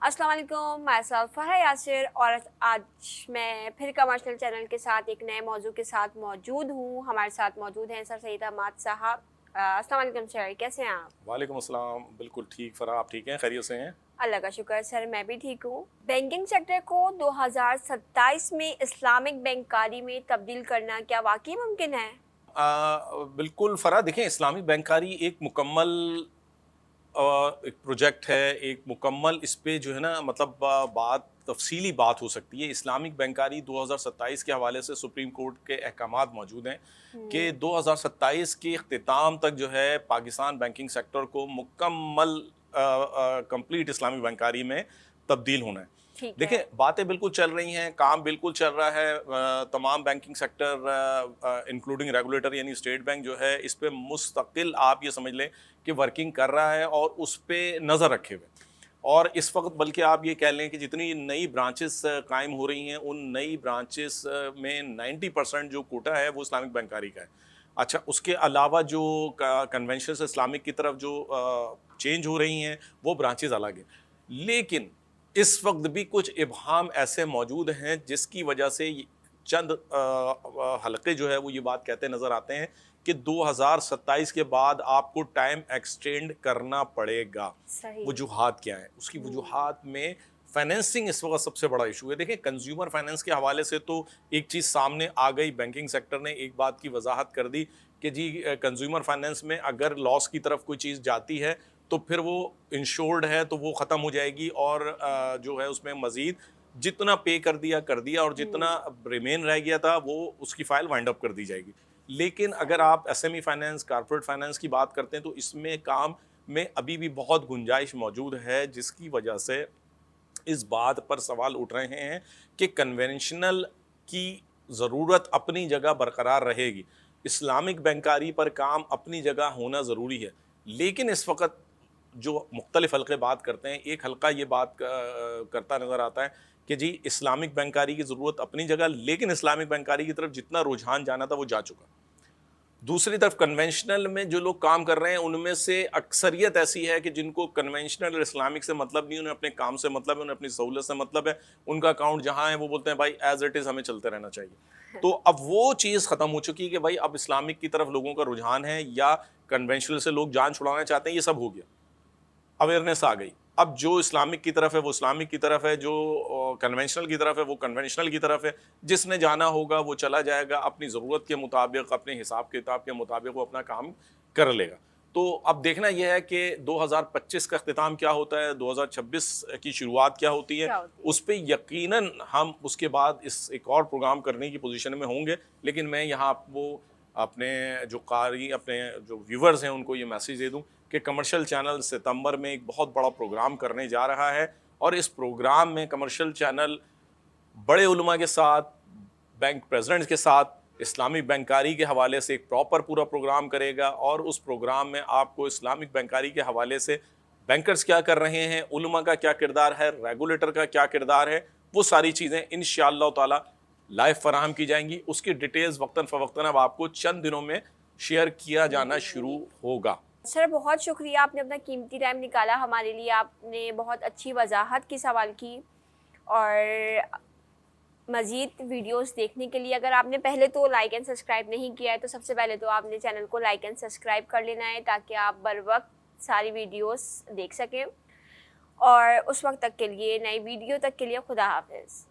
अस्सलाम वालेकुम, मैं सेल्फ फरहा यासिर और आज मैं फिर कमर्शियल चैनल के साथ एक नए मौजू के साथ मौजूद हूँ। हमारे साथ मौजूद हैं सर सईद अहमद साहब। अस्सलाम वालेकुम सर, कैसे हैं आप? वालेकुम अस्सलाम। बिल्कुल ठीक फ़राह, आप ठीक हैं? खैरियत से हैं? अल्लाह का शुक्र सर, मैं भी ठीक हूँ। बैंकिंग सेक्टर को 2027 में इस्लामिक बैंककारी में तब्दील करना क्या वाकई मुमकिन है? बिल्कुल फ़राह, देखें इस्लामी बैंकारी एक मुकम्मल एक प्रोजेक्ट है, एक मुकम्मल इस पे जो है ना मतलब बात तफ़सीली बात हो सकती है। इस्लामिक बैंकारी 2027 के हवाले से सुप्रीम कोर्ट के अहकामात मौजूद हैं कि 2027 के इख्तिताम तक जो है पाकिस्तान बैंकिंग सेक्टर को मुकम्मल कंप्लीट इस्लामिक बैंकारी में तब्दील होना है। ठीक है। देखिए बातें बिल्कुल चल रही हैं, काम बिल्कुल चल रहा है। तमाम बैंकिंग सेक्टर इंक्लूडिंग रेगुलेटर यानी स्टेट बैंक जो है इस पे मुस्तकिल आप ये समझ लें कि वर्किंग कर रहा है और उस पे नज़र रखे हुए। और इस वक्त बल्कि आप ये कह लें कि जितनी नई ब्रांचेस कायम हो रही हैं उन नई ब्रांचेस में 90% जो कोटा है वो इस्लामिक बैंकारी का है। अच्छा, उसके अलावा जो कन्वेंशन से इस्लामिक की तरफ जो चेंज हो रही हैं वो ब्रांचेस अलग हैं। लेकिन इस वक्त भी कुछ इबहाम ऐसे मौजूद हैं जिसकी वजह से चंद हलके जो है वो ये बात कहते नज़र आते हैं कि 2027 के बाद आपको टाइम एक्सटेंड करना पड़ेगा। सही। वजूहात क्या है? उसकी वजूहात में फाइनेंसिंग इस वक्त सबसे बड़ा इशू है। देखिए कंज्यूमर फाइनेंस के हवाले से तो एक चीज़ सामने आ गई, बैंकिंग सेक्टर ने एक बात की वजाहत कर दी कि जी कंज्यूमर फाइनेंस में अगर लॉस की तरफ कोई चीज़ जाती है तो फिर वो इंश्योर्ड है तो वो ख़त्म हो जाएगी और जो है उसमें मज़ीद जितना पे कर दिया और जितना रिमेन रह गया था वो उसकी फ़ाइल वाइंड अप कर दी जाएगी। लेकिन अगर आप एसएमई फाइनेंस, कॉर्पोरेट फाइनेंस की बात करते हैं तो इसमें काम में अभी भी बहुत गुंजाइश मौजूद है, जिसकी वजह से इस बात पर सवाल उठ रहे हैं कि कन्वेंशनल की ज़रूरत अपनी जगह बरकरार रहेगी, इस्लामिक बैंकारी पर काम अपनी जगह होना ज़रूरी है। लेकिन इस वक्त जो मुख्तलिफ हलक़े बात करते हैं, एक हलका ये बात करता नज़र आता है कि जी इस्लामिक बैंकारी की ज़रूरत अपनी जगह, लेकिन इस्लामिक बैंकारी की तरफ जितना रुझान जाना था वो जा चुका। दूसरी तरफ कन्वेंशनल में जो लोग काम कर रहे हैं उनमें से अक्सरियत ऐसी है कि जिनको कन्वेंशनल और इस्लामिक से मतलब नहीं, उन्हें अपने काम से मतलब है, उन्हें अपनी सहूलत से मतलब है। उनका अकाउंट जहाँ है वो बोलते हैं भाई एज इट इज़ हमें चलते रहना चाहिए। तो अब वो चीज़ ख़त्म हो चुकी है कि भाई अब इस्लामिक की तरफ लोगों का रुझान है या कन्वेंशनल से लोग जान छुड़ाना चाहते हैं, ये सब हो गया, अवेयरनेस आ गई। अब जो इस्लामिक की तरफ है वो इस्लामिक की तरफ है, जो कन्वेंशनल की तरफ है वो कन्वेंशनल की तरफ है। जिसने जाना होगा वो चला जाएगा, अपनी ज़रूरत के मुताबिक, अपने हिसाब किताब के मुताबिक वो अपना काम कर लेगा। तो अब देखना यह है कि 2025 का अख्तिताम क्या होता है, 2026 की शुरुआत क्या होती है, क्या होती है? उस पे यकीनन हम उसके बाद इस एक और प्रोग्राम करने की पोजीशन में होंगे। लेकिन मैं यहाँ आपको अपने अपने जो व्यूवर्स हैं उनको ये मैसेज दे दूँ कि कमर्शियल चैनल सितंबर में एक बहुत बड़ा प्रोग्राम करने जा रहा है और इस प्रोग्राम में कमर्शियल चैनल बड़े उलमा के साथ, बैंक प्रेसिडेंट्स के साथ, इस्लामिक बैंकारी के हवाले से एक प्रॉपर पूरा प्रोग्राम करेगा और उस प्रोग्राम में आपको इस्लामिक बैंकारी के हवाले से बैंकर्स क्या कर रहे हैं, उलमा का क्या किरदार है, रेगुलेटर का क्या किरदार है, वो सारी चीज़ें इंशाअल्लाह ताला लाइव फराहम की जाएंगी। उसकी डिटेल्स वक्तन फ़वक्तन अब आपको चंद दिनों में शेयर किया जाना शुरू होगा। सर बहुत शुक्रिया, आपने अपना कीमती टाइम निकाला हमारे लिए। आपने बहुत अच्छी वजाहत की सवाल की। और मज़ीद वीडियोस देखने के लिए अगर आपने पहले तो लाइक एंड सब्सक्राइब नहीं किया है तो सबसे पहले तो आपने चैनल को लाइक एंड सब्सक्राइब कर लेना है ताकि आप बर वक्त सारी वीडियोस देख सकें। और उस वक्त तक के लिए, नई वीडियो तक के लिए खुदा हाफिज़।